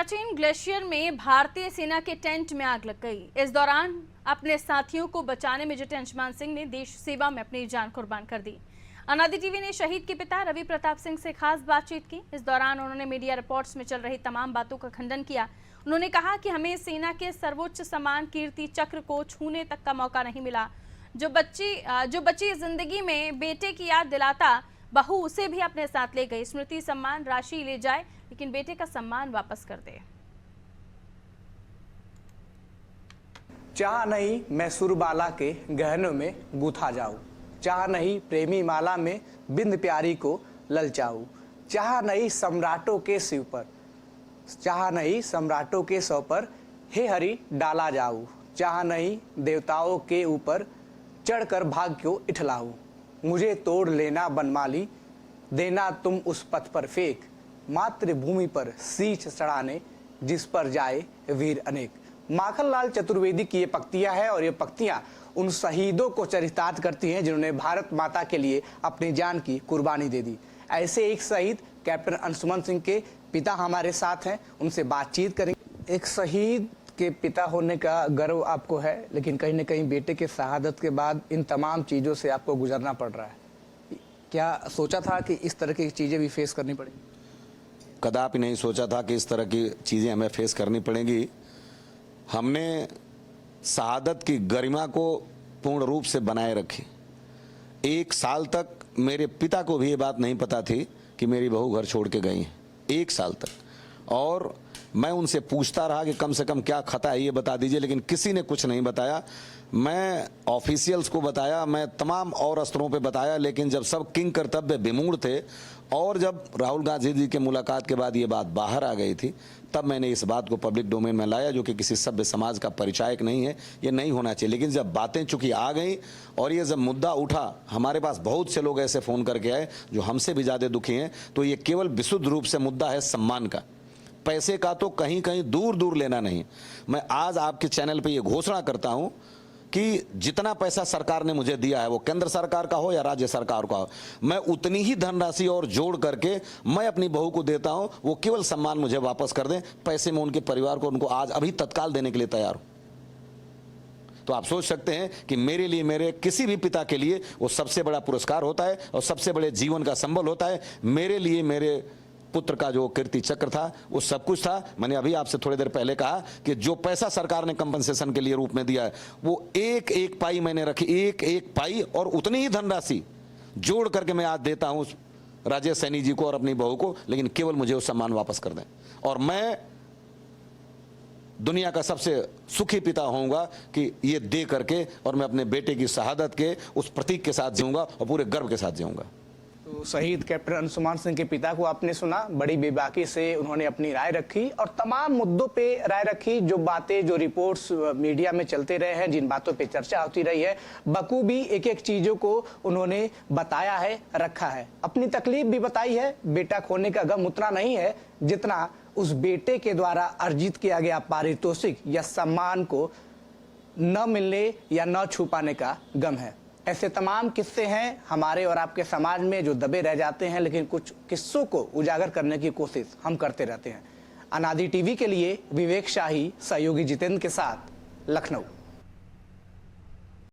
Siachen glacier में भारतीय सेना के टेंट में आग लग गई। इस दौरान अपने साथियों को बचाने में जुटे अंशुमान सिंह ने देश सेवा में अपनी जान कुर्बान कर दी। अनादि टीवी ने शहीद के पिता रवि प्रताप सिंह से खास बातचीत की। इस दौरान उन्होंने मीडिया रिपोर्ट्स में चल रही तमाम बातों का खंडन किया। उन्होंने कहा कि हमें सेना के सर्वोच्च सम्मान कीर्ति चक्र को छूने तक का मौका नहीं मिला। जो बच्ची जिंदगी में बेटे की याद दिलाता, बहू उसे भी अपने साथ ले गई। स्मृति सम्मान राशि ले जाए, लेकिन बेटे का सम्मान वापस कर दे। चाह नहीं मैं सुरबाला के गहनों में गूथा जाऊं, चाह नहीं प्रेमी माला में बिंद प्यारी को ललचाऊं, चाह नहीं सम्राटों के सिर पर, चाह नहीं सम्राटों के सौ पर हे हरि डाला जाऊं, चाह नहीं देवताओं के ऊपर चढ़कर भाग्य को इठलाऊं। मुझे तोड़ लेना बनमाली, देना तुम उस पथ पर फेंक, मातृभूमि पर शीश चढ़ाने जिस पर जाए वीर अनेक। माखनलाल चतुर्वेदी की ये पंक्तियां है और ये पंक्तियां उन शहीदों को चरितार्थ करती हैं जिन्होंने भारत माता के लिए अपनी जान की कुर्बानी दे दी। ऐसे एक शहीद कैप्टन अंशुमान सिंह के पिता हमारे साथ हैं, उनसे बातचीत करेंगे। एक शहीद के पिता होने का गर्व आपको है, लेकिन कहीं ना कहीं बेटे के शहादत के बाद इन तमाम चीज़ों से आपको गुजरना पड़ रहा है। क्या सोचा था कि इस तरह की चीज़ें भी फेस करनी पड़ेंगी? कदापि नहीं सोचा था कि इस तरह की चीज़ें हमें फेस करनी पड़ेंगी। हमने शहादत की गरिमा को पूर्ण रूप से बनाए रखी। 1 साल तक मेरे पिता को भी ये बात नहीं पता थी कि मेरी बहू घर छोड़ के गई है, 1 साल तक। और मैं उनसे पूछता रहा कि कम से कम क्या खता है ये बता दीजिए, लेकिन किसी ने कुछ नहीं बताया। मैं ऑफिशियल्स को बताया, मैं तमाम और स्तरों पे बताया, लेकिन जब सब किंग कर्तव्य विमूढ़ थे और जब राहुल गांधी जी के मुलाकात के बाद ये बात बाहर आ गई थी, तब मैंने इस बात को पब्लिक डोमेन में लाया, जो कि किसी सभ्य समाज का परिचायक नहीं है, ये नहीं होना चाहिए। लेकिन जब बातें चूंकि आ गई और ये जब मुद्दा उठा, हमारे पास बहुत से लोग ऐसे फ़ोन करके आए जो हमसे भी ज़्यादा दुखी हैं। तो ये केवल विशुद्ध रूप से मुद्दा है सम्मान का, पैसे का तो कहीं कहीं दूर दूर लेना नहीं। मैं आज आपके चैनल पे ये घोषणा करता हूं कि जितना पैसा सरकार ने मुझे दिया है, वो केंद्र सरकार का हो या राज्य सरकार का हो, मैं उतनी ही धनराशि और जोड़ करके मैं अपनी बहू को देता हूं। वो केवल सम्मान मुझे वापस कर दें, पैसे में उनके परिवार को उनको आज अभी तत्काल देने के लिए तैयार हूं। तो आप सोच सकते हैं कि मेरे लिए, मेरे किसी भी पिता के लिए वो सबसे बड़ा पुरस्कार होता है और सबसे बड़े जीवन का संबल होता है। मेरे लिए मेरे पुत्र का जो कीर्ति चक्र था वो सब कुछ था। मैंने अभी आपसे थोड़ी देर पहले कहा कि जो पैसा सरकार ने कंपनसेशन के लिए रूप में दिया है, वो एक एक पाई मैंने रखी, एक एक पाई, और उतनी ही धनराशि जोड़ करके मैं आज देता हूं राजेश सैनी जी को और अपनी बहू को, लेकिन केवल मुझे वो सम्मान वापस कर दें। और मैं दुनिया का सबसे सुखी पिता होऊंगा कि ये दे करके, और मैं अपने बेटे की शहादत के उस प्रतीक के साथ जीऊंगा और पूरे गर्व के साथ जीऊंगा। तो शहीद कैप्टन अंशुमान सिंह के पिता को आपने सुना, बड़ी बेबाकी से उन्होंने अपनी राय रखी और तमाम मुद्दों पे राय रखी। जो बातें, जो रिपोर्ट्स मीडिया में चलते रहे हैं, जिन बातों पे चर्चा होती रही है, बखूबी एक एक चीजों को उन्होंने बताया है, रखा है। अपनी तकलीफ भी बताई है। बेटा खोने का गम उतना नहीं है जितना उस बेटे के द्वारा अर्जित किया गया पारितोषिक या सम्मान को न मिलने या न छू पाने का गम है। ऐसे तमाम किस्से हैं हमारे और आपके समाज में जो दबे रह जाते हैं, लेकिन कुछ किस्सों को उजागर करने की कोशिश हम करते रहते हैं। अनादि टीवी के लिए विवेक शाही, सहयोगी जितेंद्र के साथ, लखनऊ।